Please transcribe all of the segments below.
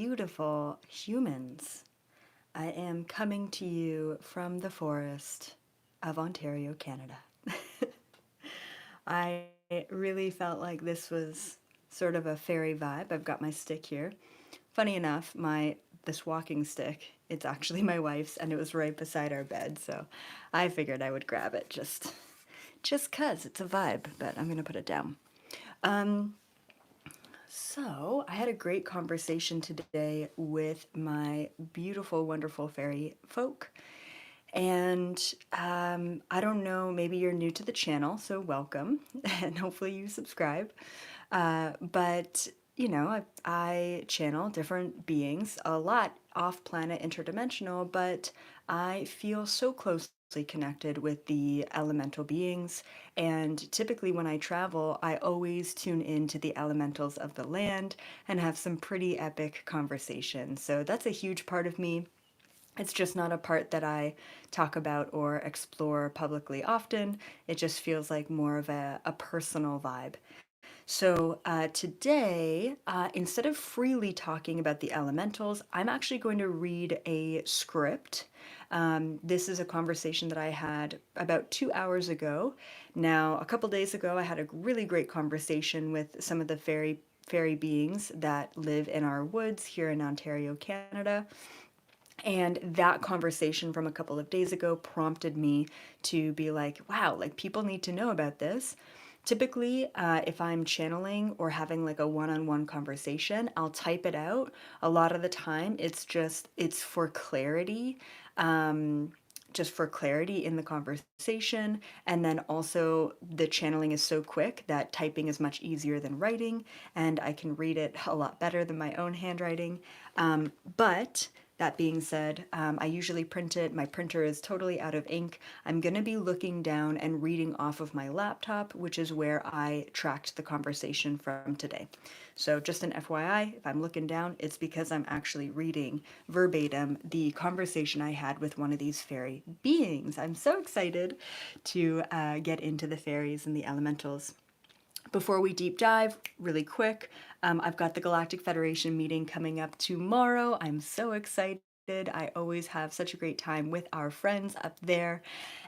beautiful humans. I am coming to you from the forest of Ontario, Canada. I really felt like this was sort of a fairy vibe. I've got my stick here. Funny enough, my this walking stick, it's actually my wife's and it was right beside our bed, so I figured I would grab it just 'cause it's a vibe, but I'm gonna put it down. So, I had a great conversation today with my beautiful, wonderful fairy folk. And I don't know, maybe you're new to the channel, so welcome, and hopefully you subscribe. But, I channel different beings, a lot off planet interdimensional, but I feel so closely connected with the elemental beings. And typically, when I travel, I always tune into the elementals of the land and have some pretty epic conversations. So, that's a huge part of me. It's just not a part that I talk about or explore publicly often. It just feels like more of a personal vibe. So today, instead of freely talking about the elementals, I'm actually going to read a script. This is a conversation that I had about 2 hours ago. Now, a couple days ago, I had a really great conversation with some of the fairy beings that live in our woods here in Ontario, Canada. And that conversation from a couple of days ago prompted me to be like, wow, like people need to know about this. Typically, if I'm channeling or having like a one-on-one conversation, I'll type it out. A lot of the time, it's for clarity, just for clarity in the conversation. And then also, the channeling is so quick that typing is much easier than writing, and I can read it a lot better than my own handwriting. But that being said, I usually print it. My printer is totally out of ink. I'm going to be looking down and reading off of my laptop, which is where I tracked the conversation from today. So, just an FYI, if I'm looking down, it's because I'm actually reading verbatim the conversation I had with one of these fairy beings. I'm so excited to get into the fairies and the elementals. Before we deep dive, really quick, I've got the Galactic Federation meeting coming up tomorrow. I'm so excited. I always have such a great time with our friends up there,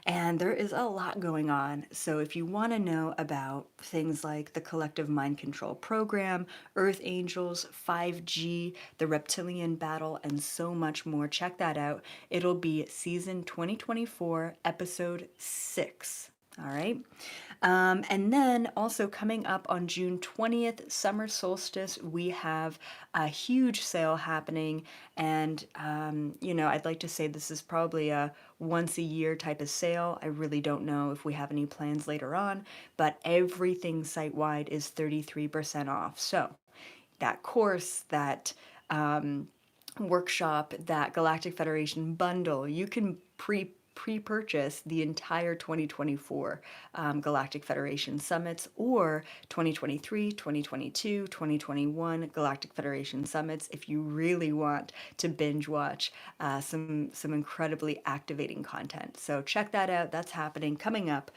and there is a lot going on. So, if you want to know about things like the Collective Mind Control Program, Earth Angels, 5G, the Reptilian Battle, and so much more, check that out. It'll be season 2024, episode 6. All right. And then also coming up on June 20th, summer solstice, we have a huge sale happening. And, I'd like to say this is probably a once a year type of sale. I really don't know if we have any plans later on, but everything site wide is 33% off. So that course, that workshop, that Galactic Federation bundle, you can pre-purchase the entire 2024 Galactic Federation summits, or 2023, 2022, 2021 Galactic Federation summits if you really want to binge watch some incredibly activating content. So check that out. That's happening coming up.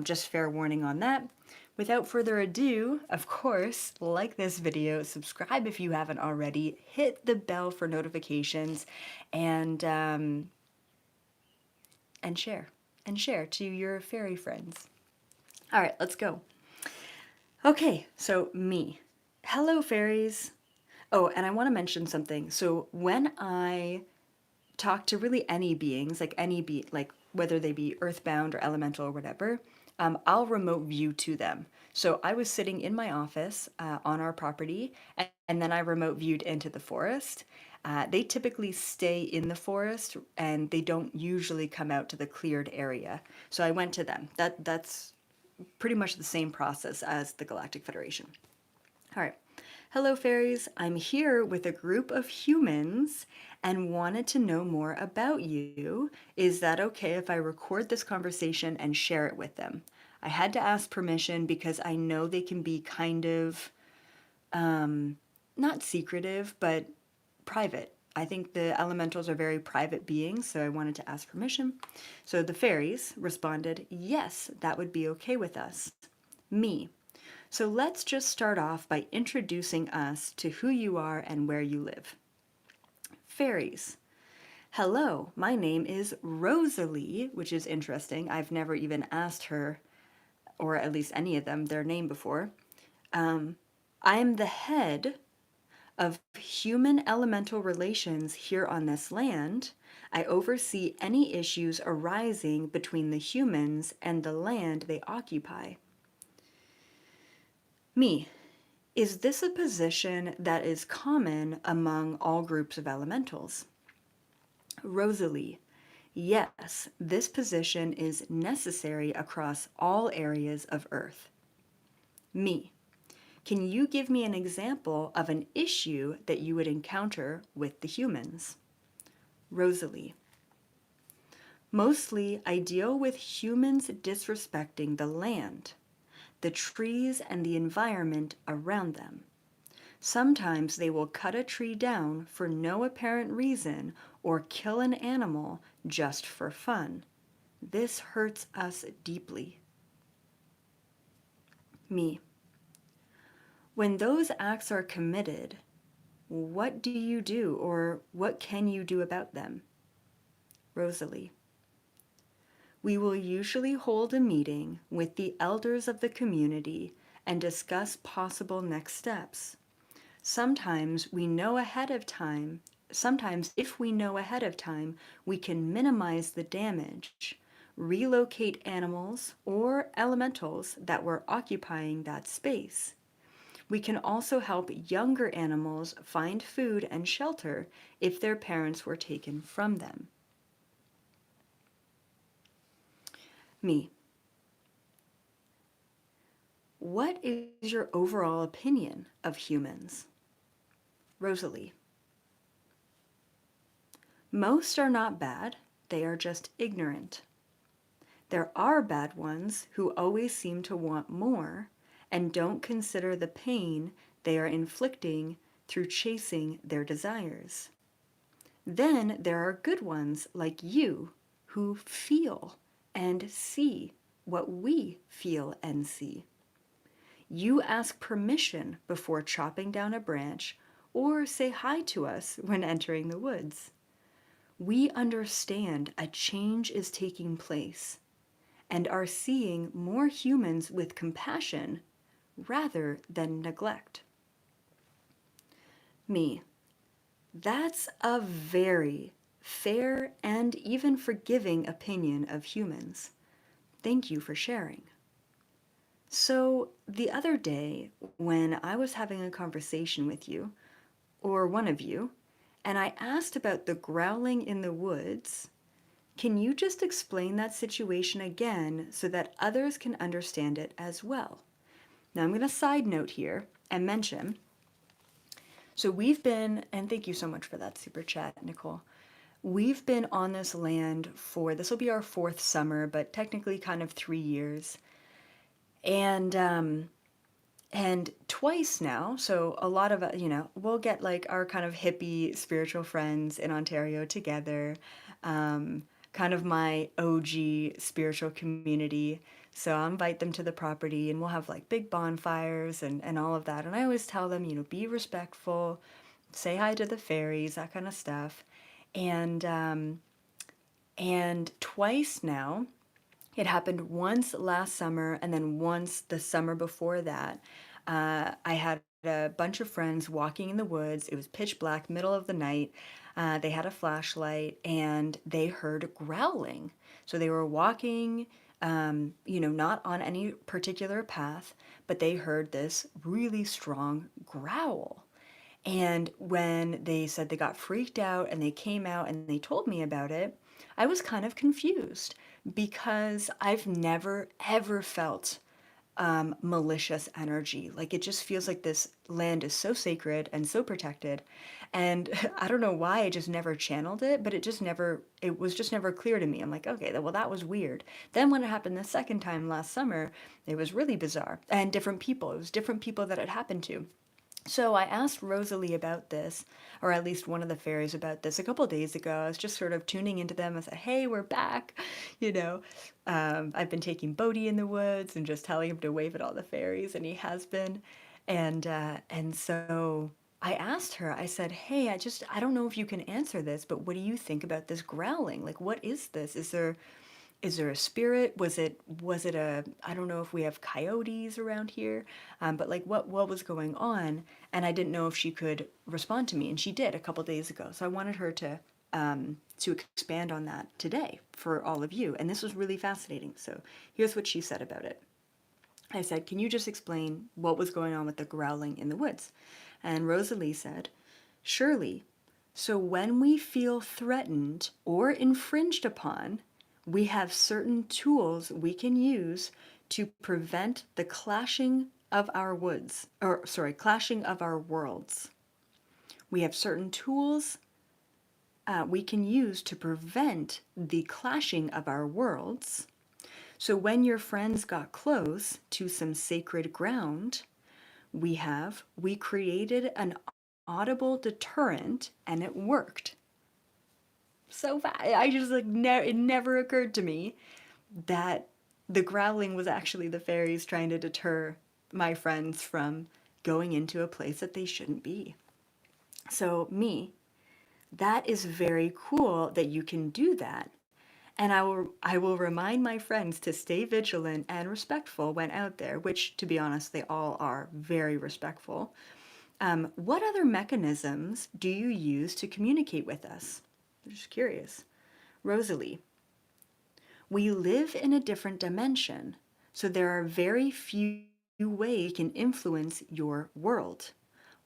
Just fair warning on that. Without further ado, of course, like this video, subscribe if you haven't already, hit the bell for notifications, and and share and share to your fairy friends. All right, let's go. Okay, so me. Hello, fairies. Oh, and I want to mention something. So when I talk to really any beings, like whether they be earthbound or elemental or whatever, I'll remote view to them. So I was sitting in my office on our property, and then I remote viewed into the forest. They typically stay in the forest, and they don't usually come out to the cleared area. So I went to them. That's pretty much the same process as the Galactic Federation. All right. Hello, fairies. I'm here with a group of humans and wanted to know more about you. Is that okay if I record this conversation and share it with them? I had to ask permission because I know they can be kind of, not secretive, but private. I think the elementals are very private beings, so I wanted to ask permission. So the fairies responded, yes, that would be okay with us. Me. So let's just start off by introducing us to who you are and where you live. Fairies. Hello, my name is Rosalie, which is interesting. I've never even asked her, or at least any of them, their name before. I am the head of human elemental relations here on this land. I oversee any issues arising between the humans and the land they occupy. Me. Is this a position that is common among all groups of elementals? Rosalie. Yes, this position is necessary across all areas of Earth. Me. Can you give me an example of an issue that you would encounter with the humans? Rosalie. Mostly, I deal with humans disrespecting the land, the trees, and the environment around them. Sometimes they will cut a tree down for no apparent reason or kill an animal just for fun. This hurts us deeply. Me. When those acts are committed, what do you do or what can you do about them? Rosalie. We will usually hold a meeting with the elders of the community and discuss possible next steps. Sometimes we know ahead of time, sometimes if we know ahead of time, we can minimize the damage, relocate animals or elementals that were occupying that space. We can also help younger animals find food and shelter if their parents were taken from them. Me. What is your overall opinion of humans? Rosalie. Most are not bad, they are just ignorant. There are bad ones who always seem to want more and don't consider the pain they are inflicting through chasing their desires. Then there are good ones like you who feel and see what we feel and see. You ask permission before chopping down a branch or say hi to us when entering the woods. We understand a change is taking place and are seeing more humans with compassion rather than neglect. Me. That's a very fair and even forgiving opinion of humans. Thank you for sharing. So, the other day, when I was having a conversation with you, or one of you, and I asked about the growling in the woods, can you just explain that situation again so that others can understand it as well? Now, I'm going to side note here and mention. So, we've been, and thank you so much for that super chat, Nicole. We've been on this land for, this will be our fourth summer, but technically kind of 3 years. And twice now, so a lot of we'll get like our kind of hippie spiritual friends in Ontario together, kind of my OG spiritual community. So I'll invite them to the property and we'll have like big bonfires and all of that. And I always tell them, be respectful, say hi to the fairies, that kind of stuff. And twice now, it happened once last summer and then once the summer before that. I had a bunch of friends walking in the woods. It was pitch black, middle of the night. They had a flashlight and they heard growling. So they were walking, not on any particular path, but they heard this really strong growl. And when they said they got freaked out and they came out and they told me about it, I was kind of confused because I've never ever felt malicious energy. Like it just feels like this land is so sacred and so protected. And I don't know why I just never channeled it, but it was just never clear to me. I'm like, okay, well, that was weird. Then when it happened the second time last summer, it was really bizarre and different people. It was different people that it happened to. So I asked Rosalie about this, or at least one of the fairies about this a couple days ago. I was just sort of tuning into them. I said, hey, we're back. You know, I've been taking Bodhi in the woods and just telling him to wave at all the fairies, and he has been. And so I asked her, I said, hey, I don't know if you can answer this, but what do you think about this growling? Like, what is this? Is there a spirit? Was it I don't know if we have coyotes around here, but like what was going on? And I didn't know if she could respond to me, and she did a couple days ago. So I wanted her to expand on that today for all of you, and this was really fascinating. So here's what she said about it. I said, can you just explain what was going on with the growling in the woods? And Rosalie said, surely. So when we feel threatened or infringed upon, we have certain tools we can use to prevent the clashing of our woods, or sorry, clashing of our worlds. We have certain tools we can use to prevent the clashing of our worlds. So when your friends got close to some sacred ground, we created an audible deterrent and it worked. So I just like it never occurred to me that the growling was actually the fairies trying to deter my friends from going into a place that they shouldn't be. So that is very cool that you can do that. And I will remind my friends to stay vigilant and respectful when out there, which, to be honest, they all are very respectful. What other mechanisms do you use to communicate with us? I'm just curious. Rosalie, we live in a different dimension, so there are very few ways we can influence your world.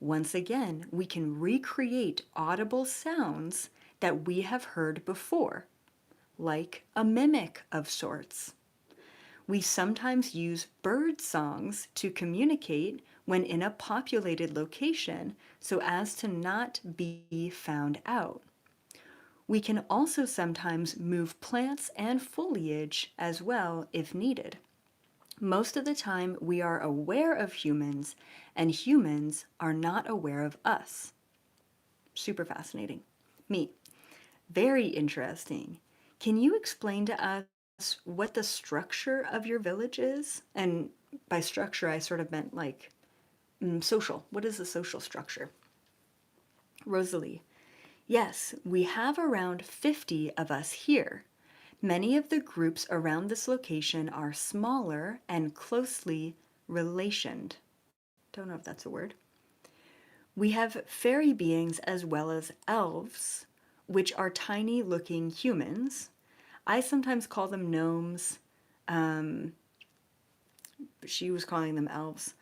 Once again, we can recreate audible sounds that we have heard before, like a mimic of sorts. We sometimes use bird songs to communicate when in a populated location so as to not be found out. We can also sometimes move plants and foliage as well if needed. Most of the time, we are aware of humans, and humans are not aware of us. Super fascinating. Me, very interesting. Can you explain to us what the structure of your village is? And by structure, I sort of meant like social. What is the social structure? Rosalie, yes, we have around 50 of us here. Many of the groups around this location are smaller and closely relationed. Don't know if that's a word. We have fairy beings as well as elves, which are tiny looking humans. I sometimes call them gnomes. Um, she was calling them elves.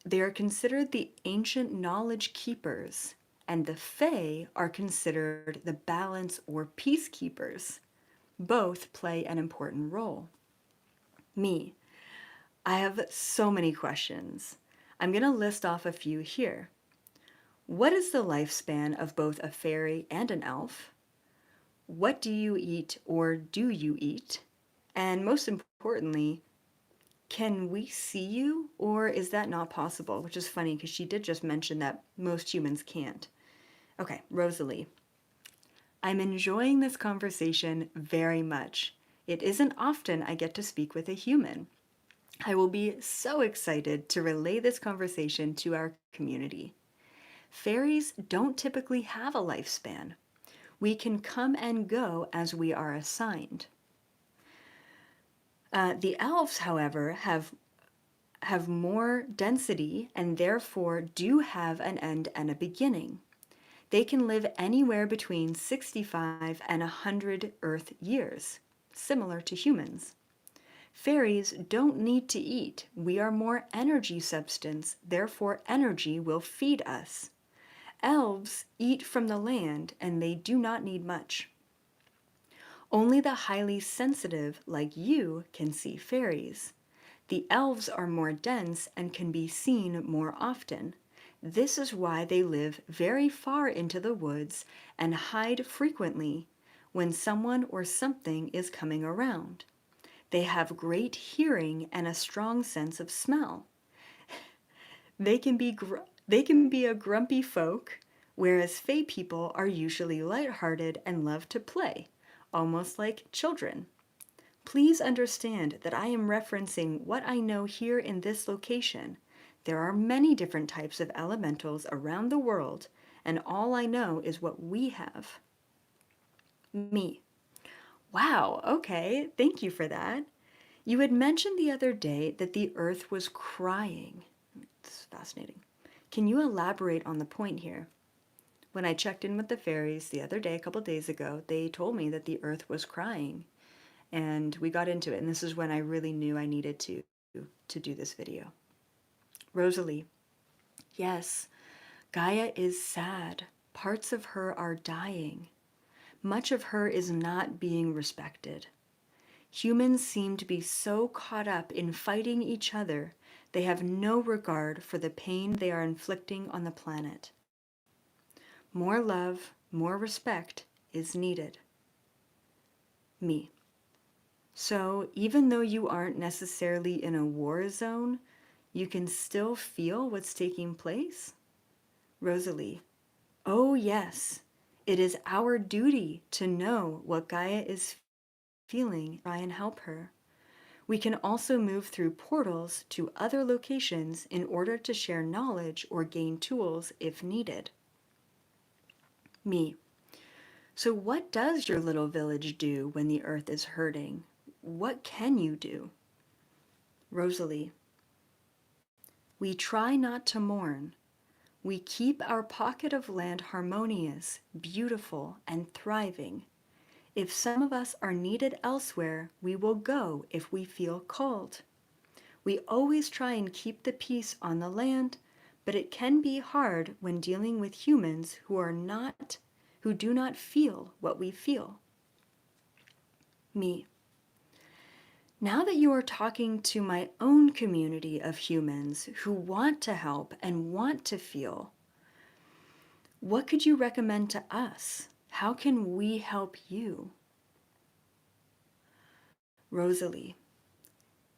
They are considered the ancient knowledge keepers, and the Fae are considered the balance or peacekeepers. Both play an important role. Me, I have so many questions. I'm going to list off a few here. What is the lifespan of both a fairy and an elf? What do you eat or do you eat? And most importantly, can we see you or is that not possible? Which is funny because she did just mention that most humans can't. Okay, Rosalie. I'm enjoying this conversation very much. It isn't often I get to speak with a human. I will be so excited to relay this conversation to our community. Fairies don't typically have a lifespan. We can come and go as we are assigned. The elves, however, have more density and therefore do have an end and a beginning. They can live anywhere between 65 and 100 Earth years, similar to humans. Fairies don't need to eat. We are more energy substance, therefore energy will feed us. Elves eat from the land and they do not need much. Only the highly sensitive, like you, can see fairies. The elves are more dense and can be seen more often. This is why they live very far into the woods and hide frequently when someone or something is coming around. They have great hearing and a strong sense of smell. They can be a grumpy folk, whereas Fae people are usually lighthearted and love to play, almost like children. Please understand that I am referencing what I know here in this location. There are many different types of elementals around the world, and all I know is what we have. Me. Wow, okay, thank you for that. You had mentioned the other day that the earth was crying. It's fascinating. Can you elaborate on the point here? When I checked in with the fairies the other day, a couple days ago, they told me that the earth was crying. And we got into it, and this is when I really knew I needed to do this video. Rosalie. Yes, Gaia is sad. Parts of her are dying. Much of her is not being respected. Humans seem to be so caught up in fighting each other, they have no regard for the pain they are inflicting on the planet. More love, more respect is needed. Me. So even though you aren't necessarily in a war zone, you can still feel what's taking place? Rosalie. Oh yes, it is our duty to know what Gaia is feeling, try and help her. We can also move through portals to other locations in order to share knowledge or gain tools if needed. Me. So what does your little village do when the earth is hurting? What can you do? Rosalie. We try not to mourn. We keep our pocket of land harmonious, beautiful, and thriving. If some of us are needed elsewhere, we will go if we feel called. We always try and keep the peace on the land, but it can be hard when dealing with humans who do not feel what we feel. Me. Now that you are talking to my own community of humans who want to help and want to feel, what could you recommend to us? How can we help you? Rosalie.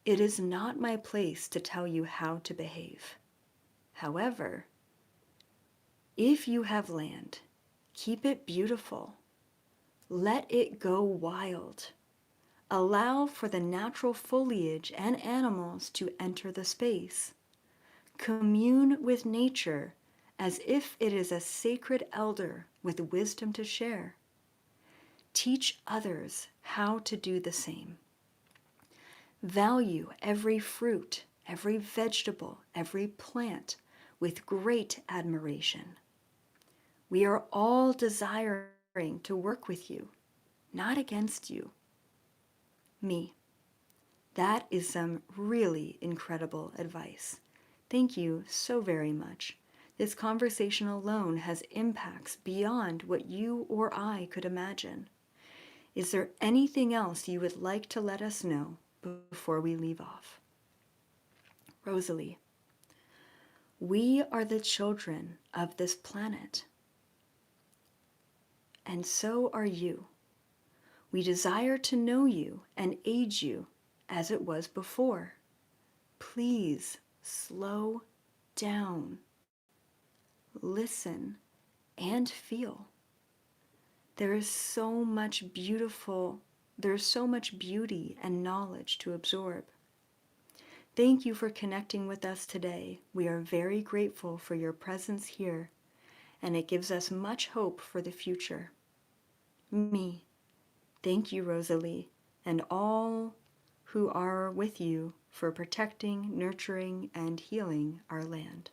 It is not my place to tell you how to behave. However, if you have land, keep it beautiful. Let it go wild. Allow for the natural foliage and animals to enter the space. Commune with nature as if it is a sacred elder with wisdom to share. Teach others how to do the same. Value every fruit, every vegetable, every plant with great admiration. We are all desiring to work with you, not against you. Me. That is some really incredible advice. Thank you so very much. This conversation alone has impacts beyond what you or I could imagine. Is there anything else you would like to let us know before we leave off? Rosalie. We are the children of this planet. And so are you. We desire to know you and aid you as it was before. Please slow down, listen, and feel. There's so much beauty and knowledge to absorb. Thank you for connecting with us today. We are very grateful for your presence here, and it gives us much hope for the future. Me. Thank you, Rosalie, and all who are with you for protecting, nurturing, and healing our land.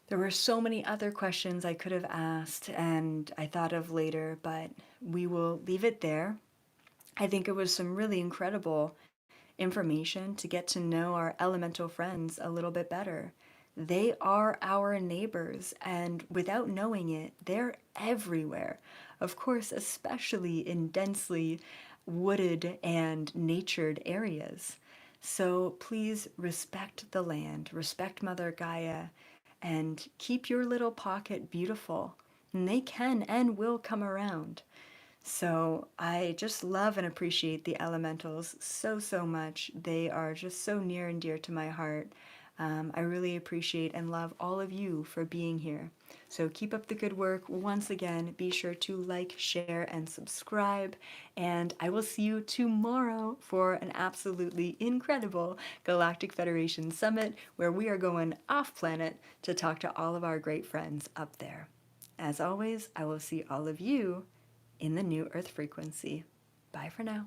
There were so many other questions I could have asked and I thought of later, but we will leave it there. I think it was some really incredible information to get to know our elemental friends a little bit better. They are our neighbors, and without knowing it, they're everywhere. Of course, especially in densely wooded and natured areas. So please respect the land, respect Mother Gaia, and keep your little pocket beautiful. And they can and will come around. So I just love and appreciate the elementals so, so much. They are just so near and dear to my heart. I really appreciate and love all of you for being here. So keep up the good work. Once again, be sure to like, share, and subscribe. And I will see you tomorrow for an absolutely incredible Galactic Federation Summit where we are going off planet to talk to all of our great friends up there. As always, I will see all of you in the New Earth frequency. Bye for now.